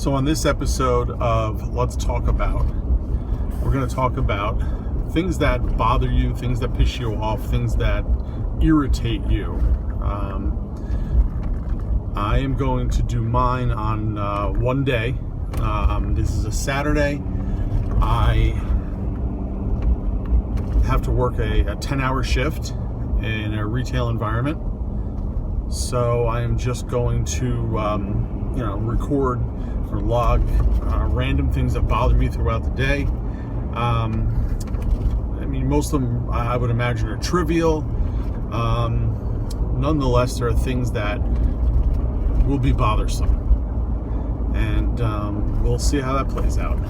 So on this episode of Let's Talk About, we're going to talk about things that bother you, things that piss you off, things that irritate you. I am going to do mine on one day. This is a Saturday. I have to work a 10-hour shift in a retail environment. So I am just going to, record or log random things that bother me throughout the day. Most of them I would imagine are trivial. Nonetheless, there are things that will be bothersome. And we'll see how that plays out.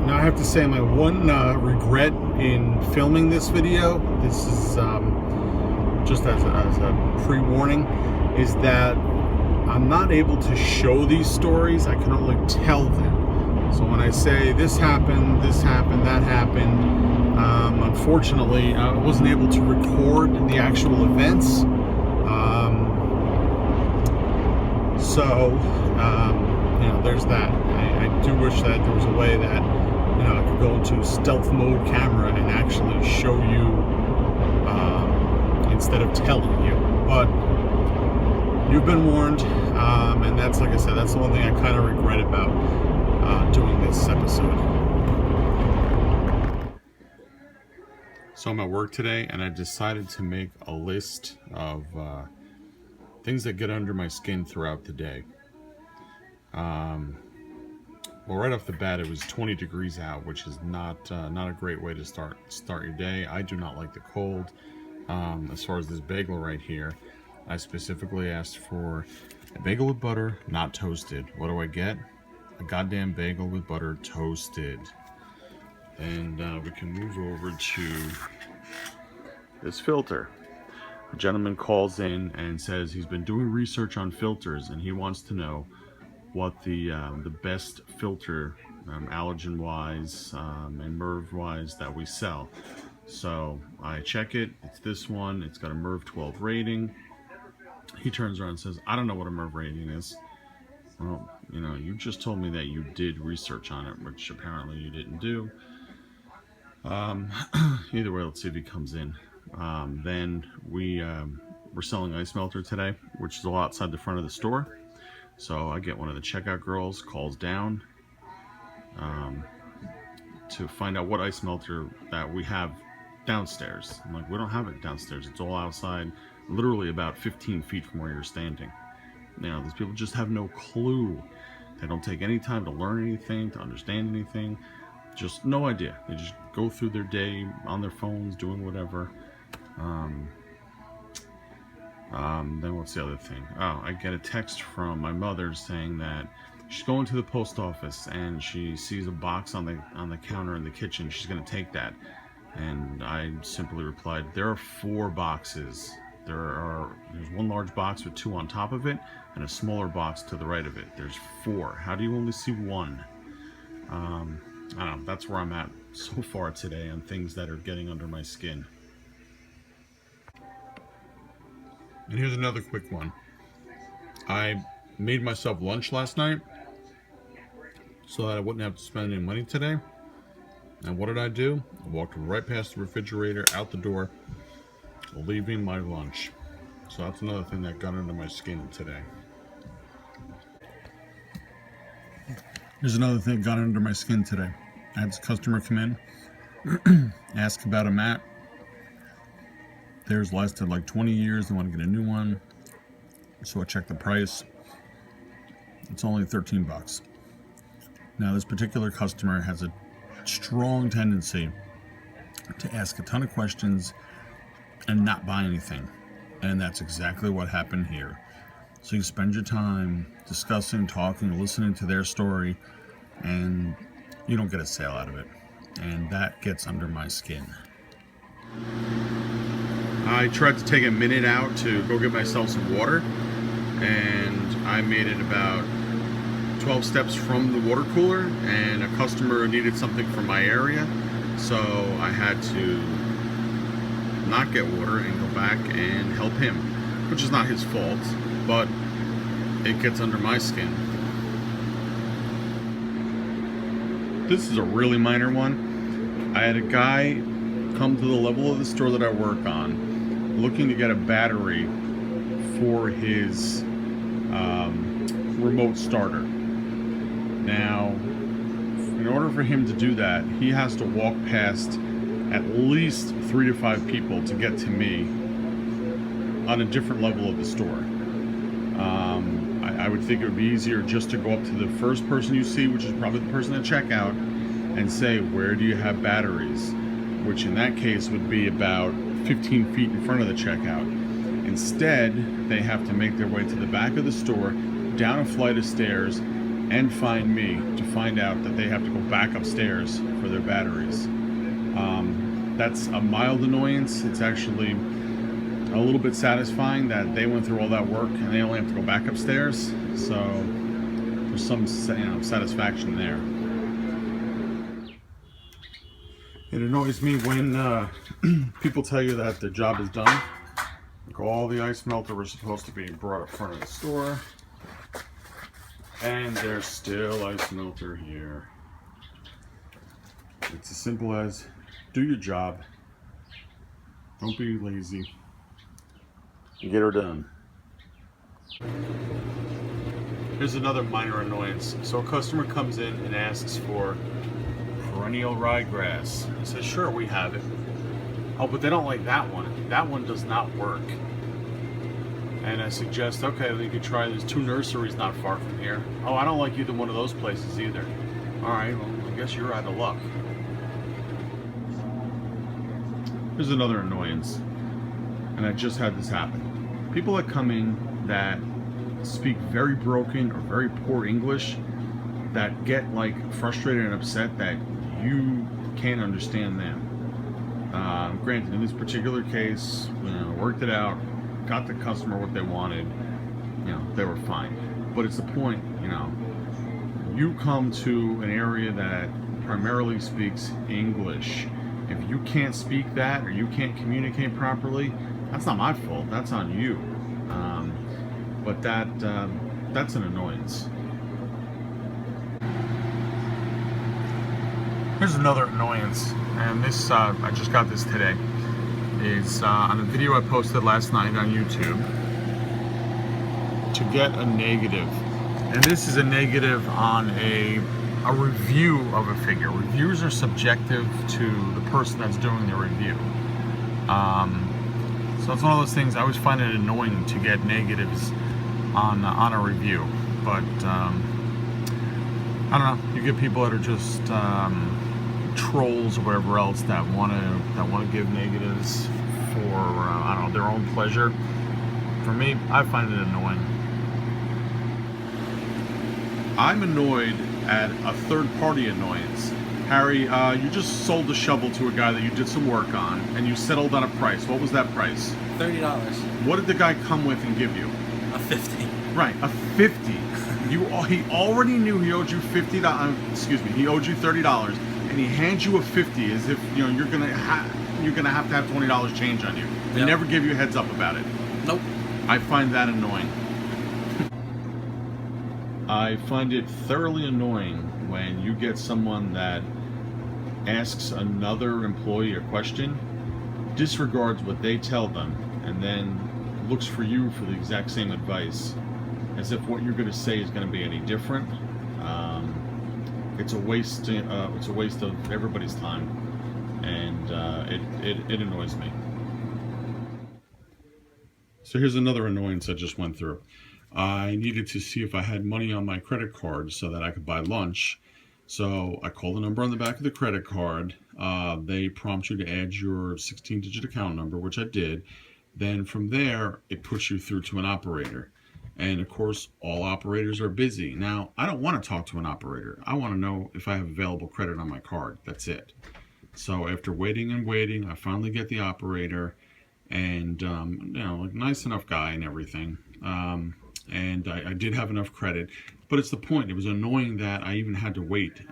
Now I have to say my one regret in filming this video, this is just as a pre-warning, is that I'm not able to show these stories. I can only tell them. So when I say this happened, that happened, unfortunately I wasn't able to record the actual events. There's that. I do wish that there was a way that I could go into stealth mode camera and actually show you instead of telling you. But you've been warned, and that's, like I said, that's the one thing I kind of regret about doing this episode. So I'm at work today, and I decided to make a list of things that get under my skin throughout the day. Well, right off the bat, it was 20 degrees out, which is not a great way to start your day. I do not like the cold. As far as this bagel right here, I specifically asked for a bagel with butter, not toasted. What do I get? A goddamn bagel with butter, toasted. And we can move over to this filter. A gentleman calls in and says he's been doing research on filters, and he wants to know what the best filter, allergen-wise and MERV-wise, that we sell. So I check it. It's this one. It's got a MERV 12 rating. He turns around and says, "I don't know what a MERV rating is." Well, you just told me that you did research on it, which apparently you didn't do. Either way, let's see if he comes in. Then we're selling ice melter today, which is all outside the front of the store. So I get one of the checkout girls, calls down to find out what ice melter that we have downstairs. I'm like, we don't have it downstairs. It's all outside, literally about 15 feet from where you're standing. These people just have no clue. They don't take any time to learn anything, to understand anything. Just no idea. They just go through their day on their phones, doing whatever. Then what's the other thing? Oh, I get a text from my mother saying that she's going to the post office and she sees a box on the counter in the kitchen. She's going to take that. And I simply replied, there are 4 boxes. There's one large box with 2 on top of it and a smaller box to the right of it. There's 4. How do you only see 1? I don't know. That's where I'm at so far today on things that are getting under my skin. And here's another quick one. I made myself lunch last night so that I wouldn't have to spend any money today. And what did I do? I walked right past the refrigerator, out the door, leaving my lunch. So that's another thing that got under my skin today. Here's another thing that got under my skin today. I had this customer come in, ask about a mat. Theirs lasted like 20 years. They want to get a new one. So I checked the price. It's only 13 bucks. Now, this particular customer has a strong tendency to ask a ton of questions and not buy anything. And that's exactly what happened here. So you spend your time discussing, talking, listening to their story, and you don't get a sale out of it. And that gets under my skin. I tried to take a minute out to go get myself some water, and I made it about 12 steps from the water cooler, and a customer needed something from my area, so I had to not get water and go back and help him, which is not his fault, but it gets under my skin. This is a really minor one. I had a guy come to the level of the store that I work on looking to get a battery for his remote starter. Now, in order for him to do that, he has to walk past at least 3 to 5 people to get to me on a different level of the store. I would think it would be easier just to go up to the first person you see, which is probably the person at checkout, and say, where do you have batteries? Which in that case would be about 15 feet in front of the checkout. Instead, they have to make their way to the back of the store, down a flight of stairs, and find me to find out that they have to go back upstairs for their batteries. That's a mild annoyance. It's actually a little bit satisfying that they went through all that work and they only have to go back upstairs. So there's some satisfaction there. It annoys me when people tell you that the job is done. Like all the ice melter was supposed to be brought up front of the store, and there's still ice melter here. It's as simple as do your job. Don't be lazy. Get her done. Here's another minor annoyance. So a customer comes in and asks for perennial ryegrass. I said, sure, we have it. Oh, but they don't like that one. That one does not work. And I suggest, okay, well, you could try, there's 2 nurseries not far from here. Oh, I don't like either one of those places either. All right, well, I guess you're out of luck. Here's another annoyance, and I just had this happen. People that come in that speak very broken or very poor English, that get like frustrated and upset that you can't understand them. Granted, in this particular case, worked it out, got the customer what they wanted, they were fine. But it's the point, you come to an area that primarily speaks English. If you can't speak that or you can't communicate properly, that's not my fault, that's on you. But that's an annoyance. Here's another annoyance, and this, I just got this today, is on a video I posted last night on YouTube to get a negative. And this is a negative on a review of a figure. Reviews are subjective to the person that's doing the review. So it's one of those things, I always find it annoying to get negatives on a review. But I don't know, you get people that are just trolls or whatever else that want to give negatives for I don't know, their own pleasure. For me, I find it annoying. I'm annoyed at a third-party annoyance. Harry, you just sold the shovel to a guy that you did some work on, and you settled on a price. What was that price? $30. What did the guy come with and give you? A 50. Right, a 50. He already knew he owed you $50. Excuse me, he owed you $30, and he hands you a 50 as if you're gonna have to have $20 change on you. They never give you a heads up about it. Nope. I find that annoying. I find it thoroughly annoying when you get someone that asks another employee a question, disregards what they tell them, and then looks for you for the exact same advice, as if what you're going to say is going to be any different. It's a waste. It's a waste of everybody's time, and it annoys me. So here's another annoyance I just went through. I needed to see if I had money on my credit card so that I could buy lunch. So I called the number on the back of the credit card. They prompt you to add your 16-digit account number, which I did. Then from there, it puts you through to an operator. And of course, all operators are busy. Now, I don't want to talk to an operator. I want to know if I have available credit on my card. That's it. So after waiting and waiting, I finally get the operator, and nice enough guy and everything. And I did have enough credit, but it's the point. It was annoying that I even had to wait.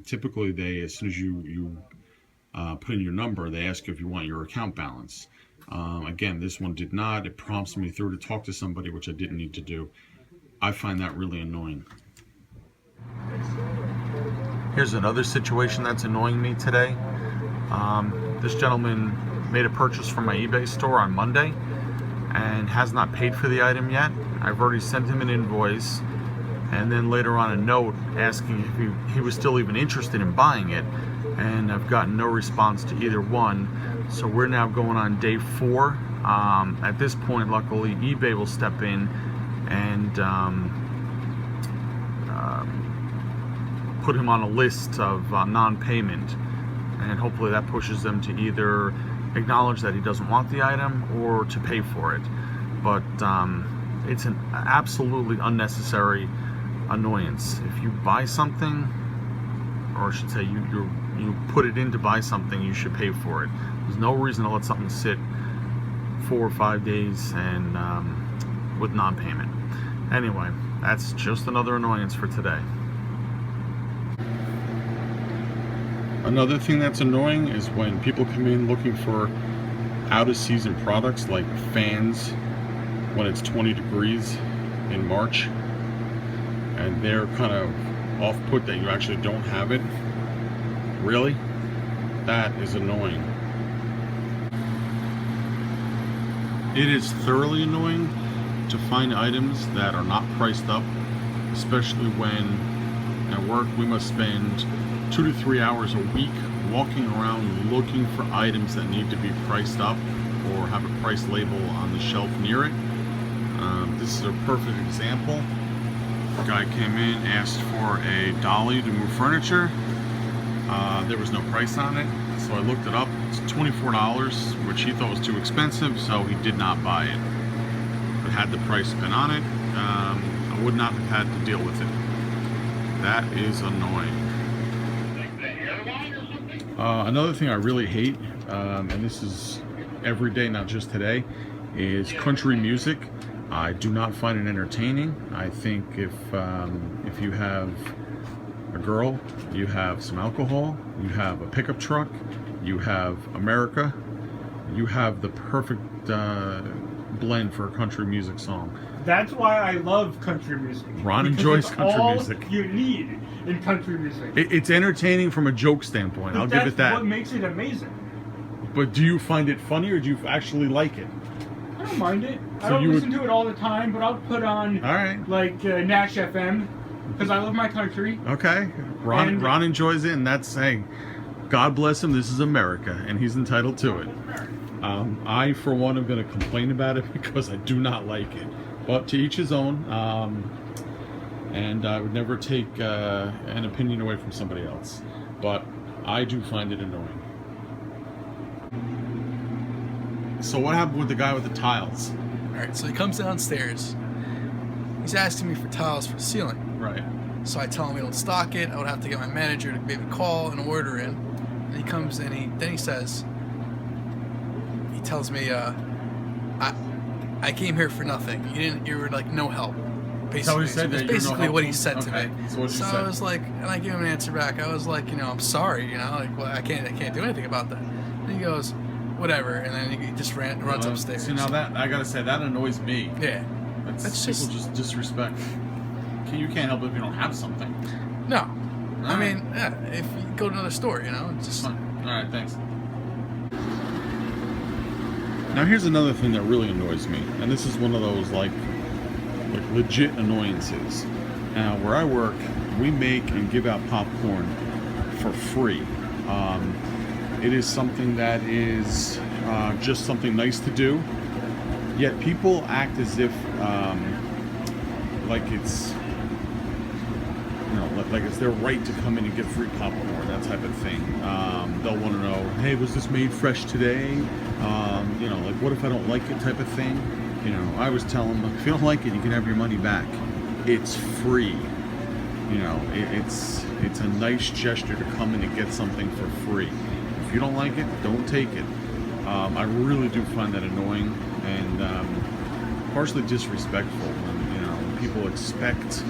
Typically, as soon as you put in your number, they ask you if you want your account balance. Again, this one did not. It prompts me through to talk to somebody, which I didn't need to do. I find that really annoying. Here's another situation that's annoying me today. This gentleman made a purchase from my eBay store on Monday and has not paid for the item yet. I've already sent him an invoice, and then later on a note asking if he was still even interested in buying it, and I've gotten no response to either one. So we're now going on day 4. At this point, luckily, eBay will step in and put him on a list of non-payment, and hopefully that pushes them to either acknowledge that he doesn't want the item or to pay for it. But it's an absolutely unnecessary annoyance. If you buy something, or I should say you put it in to buy something, you should pay for it. There's no reason to let something sit 4 or 5 days and with non-payment. Anyway, that's just another annoyance for today. Another thing that's annoying is when people come in looking for out-of-season products like fans when it's 20 degrees in March, and they're kind of off-put that you actually don't have it. Really? That is annoying. It is thoroughly annoying to find items that are not priced up, especially when at work we must spend 2 to 3 hours a week walking around looking for items that need to be priced up or have a price label on the shelf near it. This is a perfect example. A guy came in, asked for a dolly to move furniture. There was no price on it, so I looked it up. It's $24, which he thought was too expensive, so he did not buy it. But had the price been on it, I would not have had to deal with it. That is annoying. Another thing I really hate, and this is every day, not just today, is country music. I do not find it entertaining. I think if you have a girl, you have some alcohol, you have a pickup truck, you have America, you have the perfect blend for a country music song. That's why I love country music. Ron enjoys country music. You need in country music. It's entertaining from a joke standpoint. I'll give it that. That's what makes it amazing. But do you find it funny, or do you actually like it? I don't mind it. I don't listen to it all the time, but I'll put on like Nash FM because I love my country. Okay, Ron enjoys it, and that's saying, God bless him. This is America, and he's entitled to it. I, for one, am going to complain about it because I do not like it. But to each his own. And I would never take an opinion away from somebody else. But I do find it annoying. So what happened with the guy with the tiles? Alright, so he comes downstairs. He's asking me for tiles for the ceiling. Right. So I tell him we don't stock it. I would have to get my manager to maybe call and order in. And he comes in, he tells me, I came here for nothing. You were like no help. Basically, that's basically what he said to me. So I was like, and I gave him an answer back. I was like, I'm sorry, like, well, I can't do anything about that. And he goes, whatever, and then he just runs upstairs. See, now that I gotta say, that annoys me. Yeah, that's people just disrespect. You can't help it if you don't have something. No, I mean, yeah, if you go to another store, it's just fine. All right, thanks. Now here's another thing that really annoys me, and this is one of those like legit annoyances. Now, where I work, we make and give out popcorn for free. It is something that is just something nice to do, yet people act as if like it's like it's their right to come in and get free popcorn, that type of thing. They'll want to know, hey, was this made fresh today? Like, what if I don't like it, type of thing. I always tell them, if you don't like it, you can have your money back. It's free. It's a nice gesture to come in and get something for free. If you don't like it, don't take it. I really do find that annoying and partially disrespectful when people expect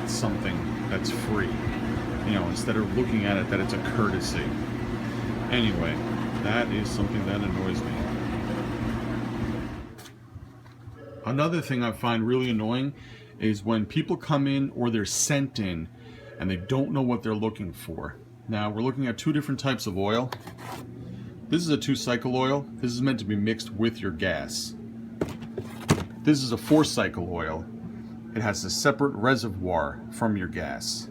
something that's free. Instead of looking at it that it's a courtesy. Anyway, that is something that annoys me. Another thing I find really annoying is when people come in or they're sent in and they don't know what they're looking for. Now, we're looking at two different types of oil. This is a 2-cycle oil. This is meant to be mixed with your gas. This is a 4-cycle oil. It has a separate reservoir from your gas.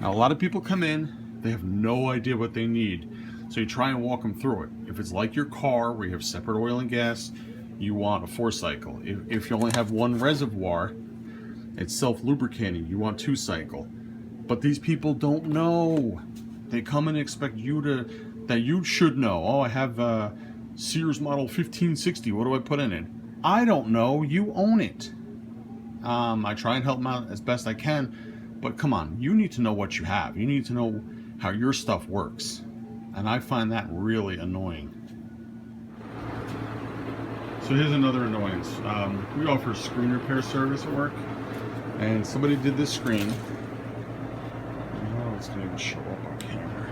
Now, a lot of people come in, they have no idea what they need. So you try and walk them through it. If it's like your car where you have separate oil and gas, you want a 4-cycle. If you only have one reservoir, it's self-lubricating, you want 2-cycle. But these people don't know. They come and expect that you should know. Oh, I have a Sears model 1560. What do I put in it? I don't know. You own it. I try and help them out as best I can. But come on, you need to know what you have. You need to know how your stuff works. And I find that really annoying. So here's another annoyance. We offer screen repair service at work. And somebody did this screen. Oh, it's going to even show up on camera.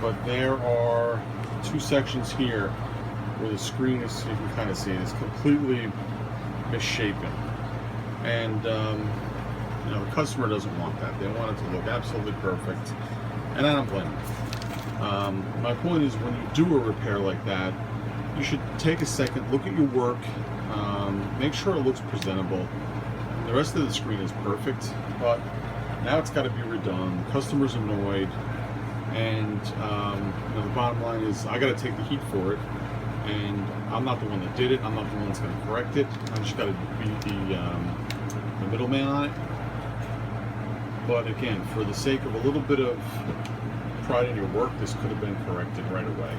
But there are 2 sections here where the screen is, you can kind of see it, it's completely misshapen. And the customer doesn't want that. They want it to look absolutely perfect. And I don't blame them. My point is, when you do a repair like that, you should take a second, look at your work, make sure it looks presentable. The rest of the screen is perfect, but now it's got to be redone. The customer's annoyed, and the bottom line is, I got to take the heat for it, and I'm not the one that did it. I'm not the one that's going to correct it. I just got to be the middleman on it. But again, for the sake of a little bit of pride in your work, this could have been corrected right away.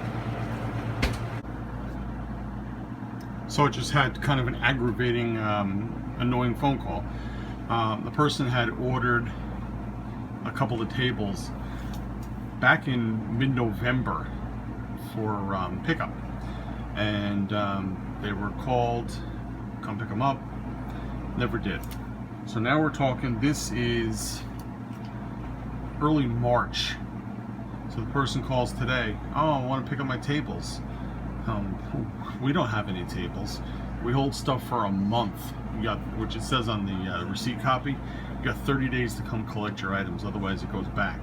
So I just had kind of an aggravating, annoying phone call. The person had ordered a couple of tables back in mid-November for pickup. And they were called, come pick them up, never did. So now we're talking, this is early March. So the person calls today, oh, I want to pick up my tables. We don't have any tables. We hold stuff for a month. You got, which it says on the receipt copy, you got 30 days to come collect your items, otherwise it goes back.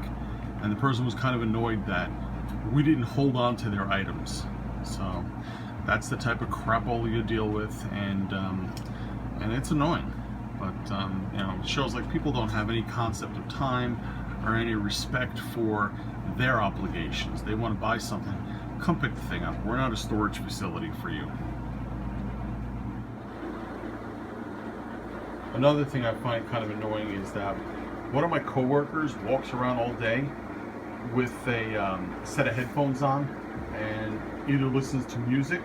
And the person was kind of annoyed that we didn't hold on to their items. So that's the type of crapola you deal with, and it's annoying. But it shows like people don't have any concept of time or any respect for their obligations. They want to buy something, come pick the thing up. We're not a storage facility for you. Another thing I find kind of annoying is that one of my coworkers walks around all day with a set of headphones on and either listens to music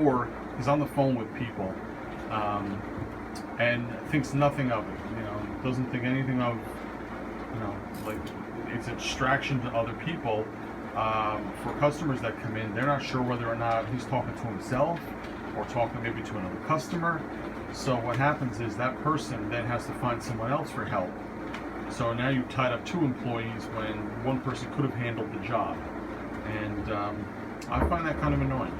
or is on the phone with people and thinks nothing of it. Doesn't think anything of, like it's a distraction to other people. For customers that come in, they're not sure whether or not he's talking to himself or talking maybe to another customer. So what happens is that person then has to find someone else for help. So now you've tied up 2 employees when one person could have handled the job. And I find that kind of annoying.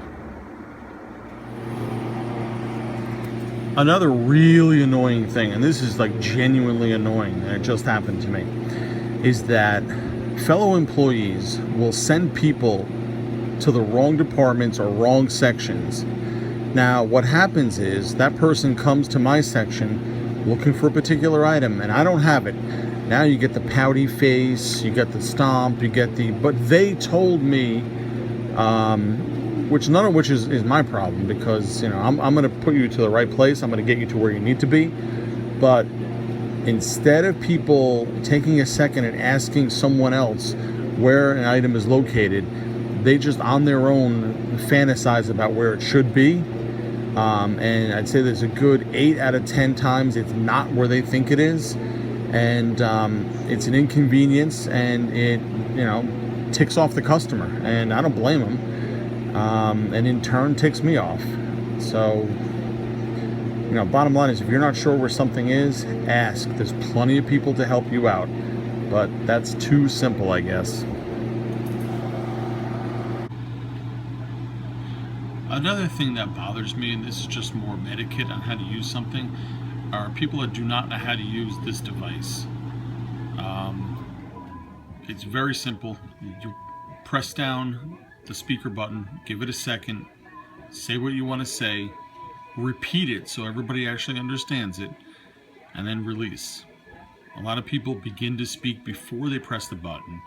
Another really annoying thing, and this is like genuinely annoying, and it just happened to me, is that fellow employees will send people to the wrong departments or wrong sections. Now, what happens is that person comes to my section looking for a particular item, and I don't have it. Now you get the pouty face, you get the stomp, you get the, but they told me, which none of which is my problem, because I'm going to put you to the right place. I'm going to get you to where you need to be. But instead of people taking a second and asking someone else where an item is located, they just on their own fantasize about where it should be. And I'd say there's a good 8 out of 10 times it's not where they think it is. And it's an inconvenience, and it ticks off the customer, and I don't blame them, and in turn ticks me off. So bottom line is, if you're not sure where something is, ask. There's plenty of people to help you out, but that's too simple, I guess. Another thing that bothers me, and this is just more etiquette on how to use something, are people that do not know how to use this device. It's very simple. You press down the speaker button, give it a second, say what you want to say, repeat it so everybody actually understands it, and then release. A lot of people begin to speak before they press the button,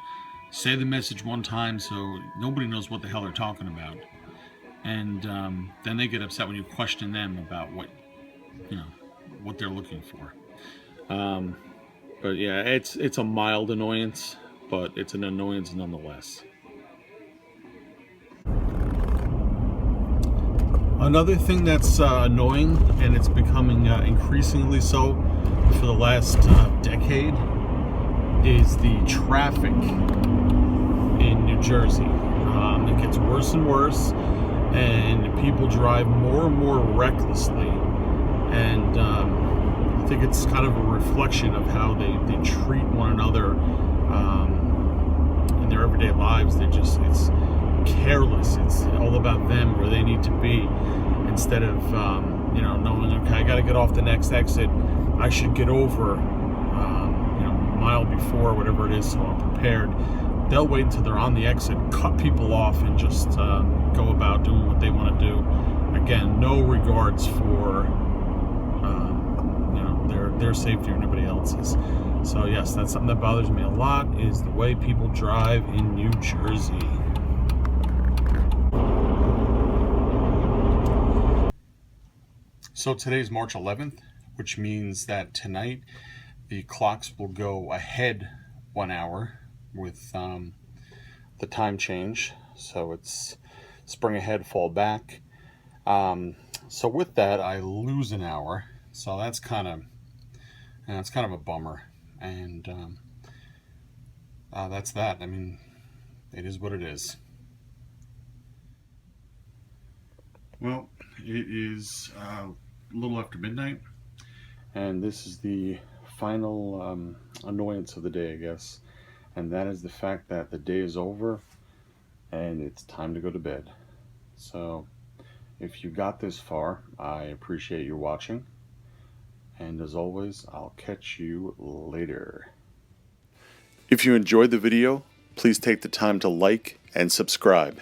say the message one time so nobody knows what the hell they're talking about, and then they get upset when you question them about what they're looking for. But yeah, it's a mild annoyance, but it's an annoyance nonetheless. Another thing that's annoying, and it's becoming increasingly so for the last decade, is the traffic in New Jersey. It gets worse and worse, and people drive more and more recklessly, and I think it's kind of a reflection of how they treat one another in their everyday lives. It's careless. It's all about them, where they need to be, instead of knowing, okay, I got to get off the next exit, I should get over a mile before, whatever it is, so I'm prepared. They'll wait until they're on the exit, cut people off, and just go about doing what they want to do. Again, no regards for their safety or anybody else's. So yes, that's something that bothers me a lot, is the way people drive in New Jersey. So today's March 11th, which means that tonight the clocks will go ahead 1 hour with the time change. So it's spring ahead, fall back. So with that, I lose an hour. So that's kind of a bummer. And that's that. I mean, it is what it is. Well, it is a little after midnight, and this is the final annoyance of the day, I guess, and that is the fact that the day is over and it's time to go to bed. So if you got this far, I appreciate you watching, and as always, I'll catch you later. If you enjoyed the video, please take the time to like and subscribe.